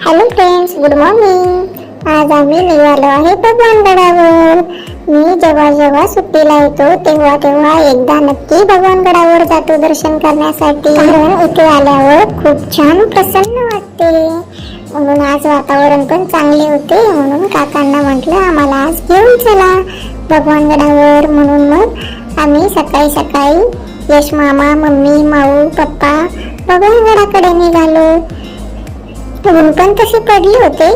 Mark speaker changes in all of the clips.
Speaker 1: Hello friends, good morning. आज आम्ही निघालो आहे भगवानगडावर. मी जेव्हा सुट्टीला येतो तेव्हा एकदा नक्की भगवानगडावर जातो दर्शन करण्यासाठी. कारण इथे आल्यावर खूप छान प्रसन्न वाटते. म्हणून आज वातावरण पण चांगले होते, म्हणून काकांना म्हटलं आम्हाला आज घेऊन चला भगवानगडावर. म्हणून मग आम्ही सकाळी यश मामा, मम्मी, माऊ, पप्पा भगवानगडाकडे निघालो. ऊन पण तसे पडले होते,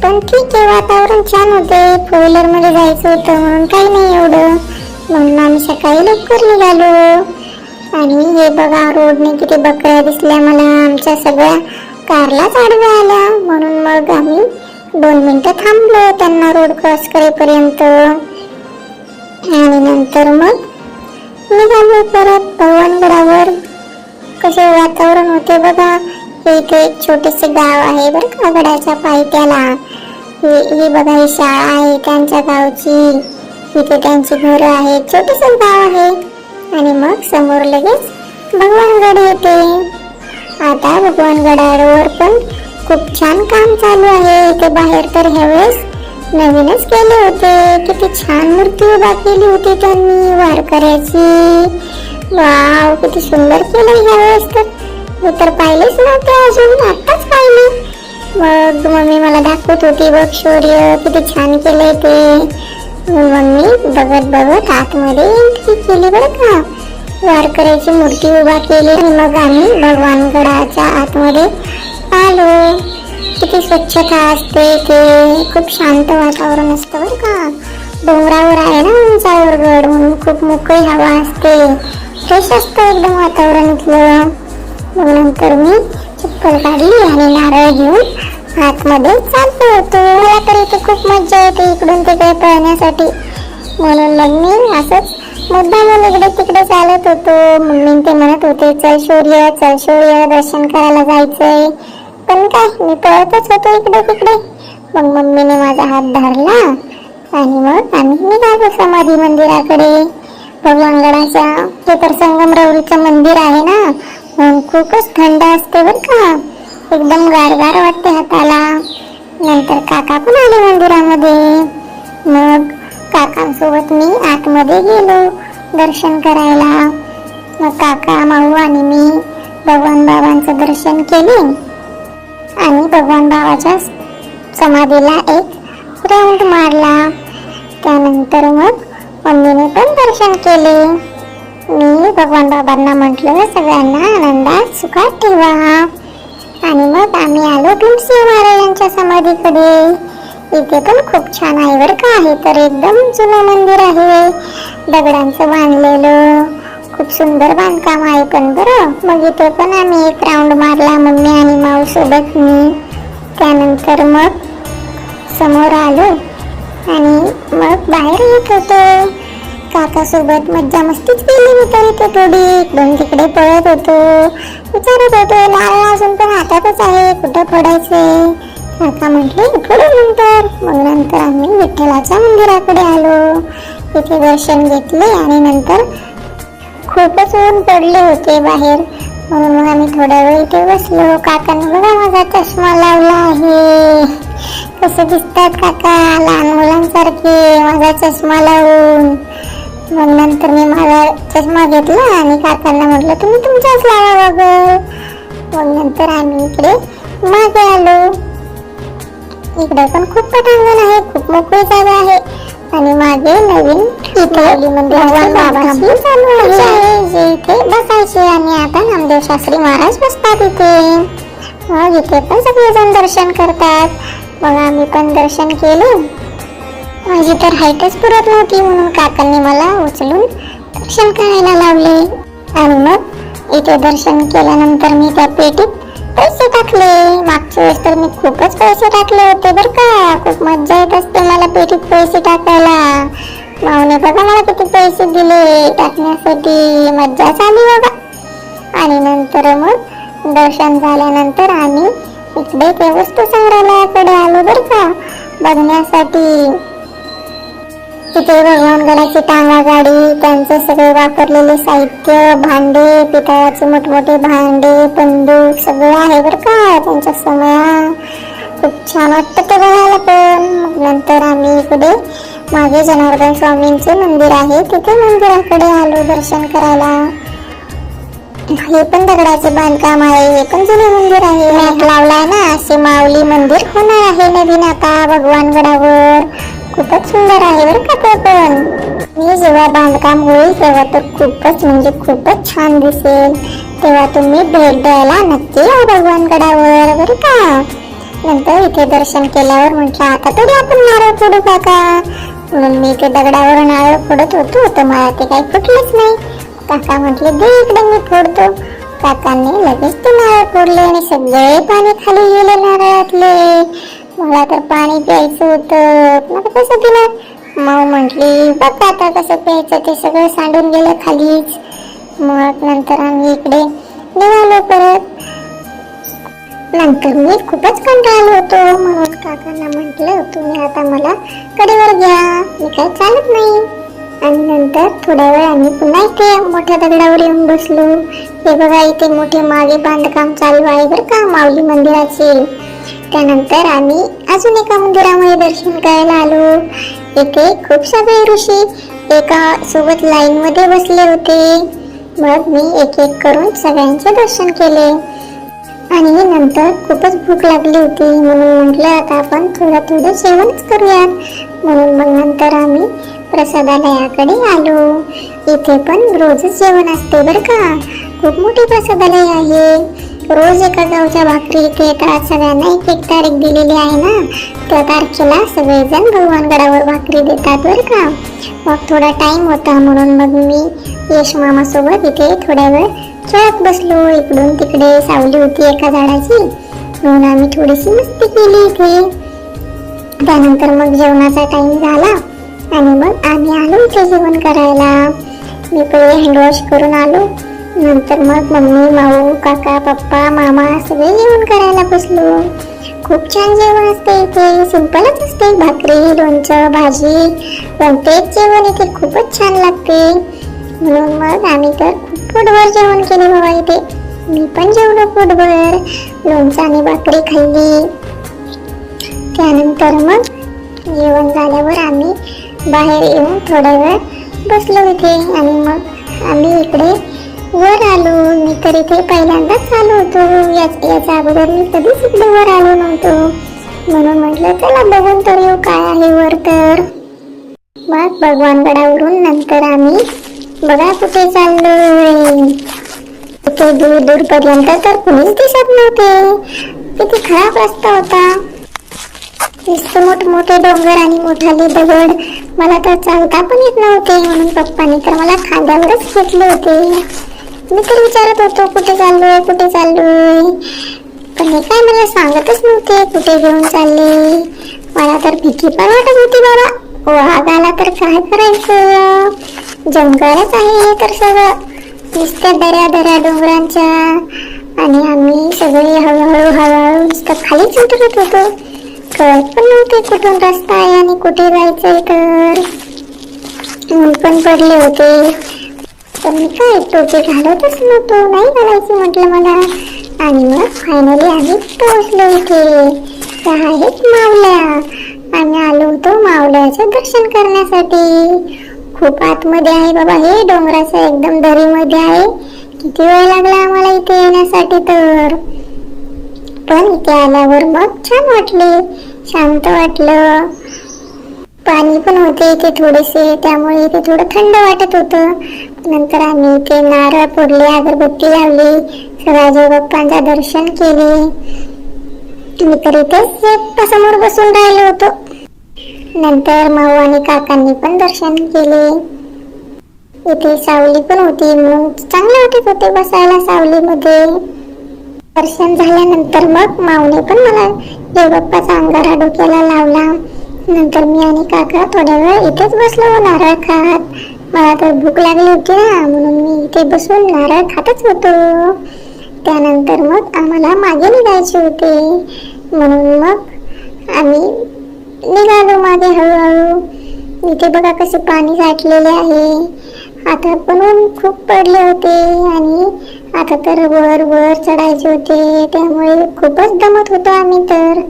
Speaker 1: पण ठीक आहे, वातावरण छान होते. फोर व्हीलर मध्ये जायचं होतं म्हणून काही नाही एवढं. म्हणून आम्ही सकाळी लवकर निघालो. आणि हे बघा, रोडने किती बकऱ्या दिसल्या मला. आमच्या सगळ्या कारलाच आडव्या आल्या, म्हणून मग आम्ही 2 मिनिटं थांबलो त्यांना रोड क्रॉस करेपर्यंत. आणि नंतर मग निघालो परत भगवानगडावर. कसे वातावरण होते बघा. इथे एक छोटेसे गाव आहे बरं का, गडाच्या पायथ्याला. ही बघा, ही शाळा आहे त्यांच्या गावची. इथे त्यांची घरं आहेत, छोटेसे गाव आहे. आणि मग समोर लगेच भगवानगड येते. आता भगवानगडावर पण खूप छान काम चालू आहे. इथे बाहेर तर ह्यावेळेस नवीनच केले होते. किती छान मूर्ती उभा केली होती त्यांनी वारकऱ्याची. वाव, किती सुंदर केलं ह्यावेळेस. मी तर पाहिलेच नव्हते अजून, आत्ताच पाहिले. मग मम्मी मला दाखवत होती, बघ शौर्य किती छान केलंय ते. मम्मी बघत आतमध्ये एंट्री केली बरं का. वारकऱ्याची मूर्ती उभा केली. आणि मग आम्ही भगवानगडाच्या आतमध्ये आलो. किती स्वच्छता असते ते, खूप शांत वातावरण असतं बरं का. डोंगरावर आहे ना उंचावर गड, म्हणून खूप मोकळी हवा असते. फ्रेश असतं एकदम वातावरण इथलं. मग नंतर मी चप्पल काढली आणि नारळ घेऊन आतमध्ये चालतो होतो. मला तर इथे खूप मजा येते इकडून तिकडे पळण्यासाठी, म्हणून मग मी असंच मुद्दाम इकडे तिकडे चालत होतो. मम्मी ते म्हणत होते चल शौर्य दर्शन करायला जायचंय, पण काय मी पळतच होतो इकडे तिकडे. मग मम्मीने माझा हात धरला आणि मग आम्ही निघालो समाधी मंदिराकडे. भगवानगडाच्या हे तर संगमरवरीचं मंदिर आहे ना, खूपच थंड असते बर का. एकदम गारगार वाटते हाताला. नंतर काका पण आले मंदिरामध्ये. मग काकांसोबत मी आतमध्ये गेलो दर्शन करायला. मग काका, माऊ आणि मी भगवान बाबांचं दर्शन केले आणि भगवान बाबाच्या समाधीला एक राऊंड मारला. त्यानंतर मग मम्मीने पण दर्शन केले. मी भगवान बाबांना म्हटलं सगळ्यांना आनंदात सुखात ठेवा. आणि मग आम्ही आलो भीमसिंह महाराजांच्या समाधीकडे. इथे पण खूप छान आहे बरं का. आहे तर एकदम जुनं मंदिर आहे, दगडांचं बांधलेलं. खूप सुंदर बांधकाम आहे पण बरं. मग इथे पण आम्ही एक राऊंड मारला, मम्मी आणि माऊ सोबत मी. त्यानंतर मग समोर आलो आणि मग बाहेर येत होतो. काका सोबत मज्जा मस्तीच केली मी तर इथे थोडी. इकडून तिकडे पळत होतो, विचारत होतो नारळ अजून पण हातातच आहे, कुठं फोडायचे. काका म्हटले फोडू नंतर. मग नंतर आम्ही विठ्ठलाच्या मंदिराकडे आलो. इथे दर्शन घेतले आणि नंतर खूपच ऊन पडले होते बाहेर, म्हणून मग आम्ही थोड्या वेळ इथे बसलो. काकांनी बघा माझा चष्मा लावला आहे. कसे दिसतात काका, लहान मुलांसारखे माझा चष्मा लावून. मग नंतर मी माझा चष्मा घेतला आणि काकांना म्हटलं तुम्ही तुमचाच लावा बघ. मग नंतर आम्ही इकडे मागे आलो. इकडे पण खूप पटांगण आहे, खूप मोकळी जागा आहे. आणि मागे नवीन इथे भगवान बाबांची चालू आहे, जे इथे बसायचे. आणि आता नामदेव शास्त्री महाराज बसतात इथे. मग इथे पण सगळेजण दर्शन करतात. मग आम्ही पण दर्शन केले. माझी तर हाईटच पुरत नव्हती, म्हणून काकांनी मला उचलून दर्शन करायला लावले. आणि मग इथे दर्शन केल्यानंतर मी त्या पेटीत पैसे टाकले. मागच्या वेळेस तर मी खूपच पैसे टाकले होते बरं का. खूप मज्जा येत असते मला पेटीत पैसे टाकायला. माऊने बघा मला किती पैसे दिले टाकण्यासाठी, मज्जाच आली बघा. आणि नंतर मग दर्शन झाल्यानंतर आम्ही इकडे ते वस्तू संग्रहालयाकडे आलो बरं का बघण्यासाठी. तिथे भगवानगडाची टांगा गाडी, त्यांचे सगळे वापरलेले साहित्य, भांडे, पितळाचे मोठमोठे भांडे, बंदूक सगळं आहे बरं का त्यांच्या समया. खूप छान वाटतं ते बघायला. पण मग नंतर आम्ही इकडे मागे जनार्दन स्वामींचे मंदिर आहे, तिथे मंदिराकडे आलो दर्शन करायला. हे पण दगडाचे बांधकाम आहे, हे पण जुने मंदिर आहे. मॅप लावलाय ना, असे माऊली मंदिर होणार आहे नवीन आता भगवान गडावर. खूपच सुंदर आहे बरं का ते पण. मी जेव्हा बांधकाम होईल तेव्हा तर खूपच म्हणजे खूपच छान दिसेल. तेव्हा तुम्ही भेट द्यायला नक्की या भगवान गडावर बरं का. नंतर इथे दर्शन केल्यावर म्हटलं आता तरी आपण नारळ फोडू काका, म्हणून मी ते दगडावर नारळ फोडत होतो तर मला ते काही फुटलंच नाही. काका म्हटले दे इकडे मी फोडतो. काकांनी लगेच ते नारळ फोडले आणि सगळे पाणी खाली गेले नारळातले. मला तर पाणी प्यायचं होतं, मला कसं पिणार. मग म्हटली बघ आता कसं प्यायचं, ते सगळं सांडून गेलं खालीच. मग नंतर आम्ही इकडे निघालो परत. नंतर मी खूपच कंटाळलो होतो, म्हणून काकांना म्हटलं तुम्ही आता मला कडेवर घ्या, मी काही चालत नाही. आणि नंतर थोड्या वेळ आम्ही पुन्हा इथे मोठ्या दगडावर येऊन बसलो. हे बघा इथे मोठे मागे बांधकाम चालू आहे बरं का माऊली मंदिराचे. त्यानंतर आम्ही अजून एका मंदिरामध्ये दर्शन करायला आलो. इथे खूप सगळे ऋषी एका सोबत लाईन मध्ये बसले होते. मग मी एक एक करून सगळ्यांचे दर्शन केले. आणि नंतर खूपच भूक लागली होती, म्हणून म्हटलं आता आपण थोडं जेवणच करूयात. म्हणून मग नंतर आम्ही प्रसादालयाकडे आलो. इथे पण रोजच जेवण असते बरं का. खूप मोठी प्रसादालय आहे. रोज एका गावच्या भाकरी इथे येतात. सगळ्यांना एक एक तारीख दिलेली आहे ना, त्या तारखेला सगळेजण भगवान गडावर भाकरी देतात बरं का. मग थोडा टाइम होता म्हणून मग मी यश मामा सोबत इथे थोड्या वेळ खेळत बसलो. इकडून तिकडे सावली होती एका झाडाची, म्हणून आम्ही थोडीशी मस्ती केली इथे. त्यानंतर मग जेवणाचा टाइम झाला आणि मग आम्ही आलो इथे जेवण करायला. मी पहिले हँडवॉश करून आलो. नंतर मग मम्मी, माऊ, काका, पप्पा, मामा सगळे जेवण करायला बसलो. खूप छान जेवण असते इथे, सिंपलच असते. भाकरी, लोणचं, भाजी, पण तेच जेवण इथे खूपच छान लागते. म्हणून मग आम्ही तर खूप पोटभर जेवण केले बाबा इथे. मी पण जेवलो पोटभर, लोणचं आणि भाकरी खाल्ली. त्यानंतर मग जेवण झाल्यावर आम्ही बाहेर येऊन थोडा वेळ बसलो इथे. आणि मग आम्ही इकडे वर आलो. मी तर इथे पहिल्यांदाच आलो होतो. याच्या अगोदर मी कधीच इकडे वर आलो नव्हतो, म्हणून म्हटलं चला बघून तर येऊ काय आहे वर. तर मग भगवान गडावरून नंतर आम्ही बघा कुठे चाललोय. इथे दूर दूर पर्यंत तर कुणीच दिसत नव्हते. किती खराब रस्ता होता, नुसते मोठमोठे डोंगर आणि मोठाले दगड. मला तर चालता पण येत नव्हते, म्हणून पप्पांनी तर मला खांद्यावरच घेतले होते. मी तर विचारत होतो कुठे चाललोय कुठे चाललोय, पण हे काय मला सांगतच नव्हते कुठे घेऊन चालले. मला तर भीती पण वाटत होती बाबा. वाघ आला तर काय करायचं. जंगलच आहे तर सगळं, नुसत्या दऱ्या डोंगरांच्या. आणि आम्ही सगळे हळूहळू नुसतं खालीच उतरत होतो. कळत पण नव्हते कुठून रस्ता आहे आणि कुठे जायचंय. तर ऊन पण पडले होते, तर मी काय टोपी घालतच नव्हतो, नाही घालायची म्हटलं मला. आणि मग फायनली आम्ही पोहोचलो इथे. त्या आहेत मावल्या. आम्ही आलो होतो मावल्याचं दर्शन करण्यासाठी. खूप आतमध्ये आहे बाबा हे, डोंगराच्या एकदम दरीमध्ये आहे. किती वेळ लागला आम्हाला इथे येण्यासाठी. तर पण इथे आल्यावर मग छान वाटले, शांत वाटलं. पाणी पण होते इथे थोडेसे, त्यामुळे इथे थोडं थंड वाटत होतं. नंतर आम्ही इथे नारळ फोडले, अगरबत्ती लावली, सदाशिव बाप्पांचं दर्शन केले. मी तर इथेच समोर बसून राहिलो होतो. नंतर माऊ आणि काकांनी पण दर्शन केले. इथे सावली पण होती, म्हणून चांगले वाटत होते बसायला सावलीमध्ये. दर्शन झाल्यानंतर मग माऊने पण मला देवबाप्पाचा अंगारा डोक्याला लावला. नंतर मी आणि काका थोड्या वेळ इथेच बसलो नारळ खात. मला तर भूक लागली होती ना, म्हणून मी इथे बसून नारळ खातच होतो. त्यानंतर मग आम्हाला मागे निघायचे होते, म्हणून मग आम्ही निघालो मागे हळूहळू. इथे बघा कसे पाणी साठलेले आहे. आता पण ऊन खूप पडले होते आणि आता तर वर वर चढायचे होते, त्यामुळे खूपच दमत होतो आम्ही. तर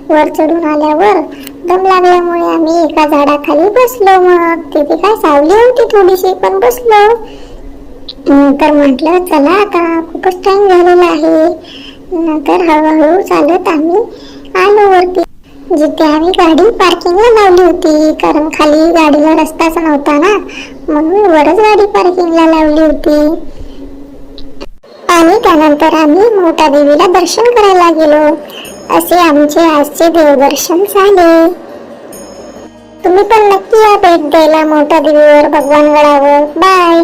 Speaker 1: वर चढून आल्यावर दम लागल्यामुळे आम्ही एका झाडाखाली बसलो. मग तिथे काय सावली होती थोडीशी, पण बसलो. तर म्हटलं चला आता खूपच टाइम झालेला आहे. नंतर हळूहळू चालत आम्ही आलो वरती, जिथे आम्ही गाडी पार्किंगला लावली होती. कारण खाली गाडीला रस्ताच नव्हता ना, म्हणून वरच गाडी पार्किंगला लावली होती. आणि त्यानंतर आम्ही मोठा देवीला दर्शन करायला गेलो. असे आमचे आजचे देवदर्शन झाले. तुम्ही पण नक्की या भेट द्यायला मोठा देवीवर, भगवानगडावर. बाय.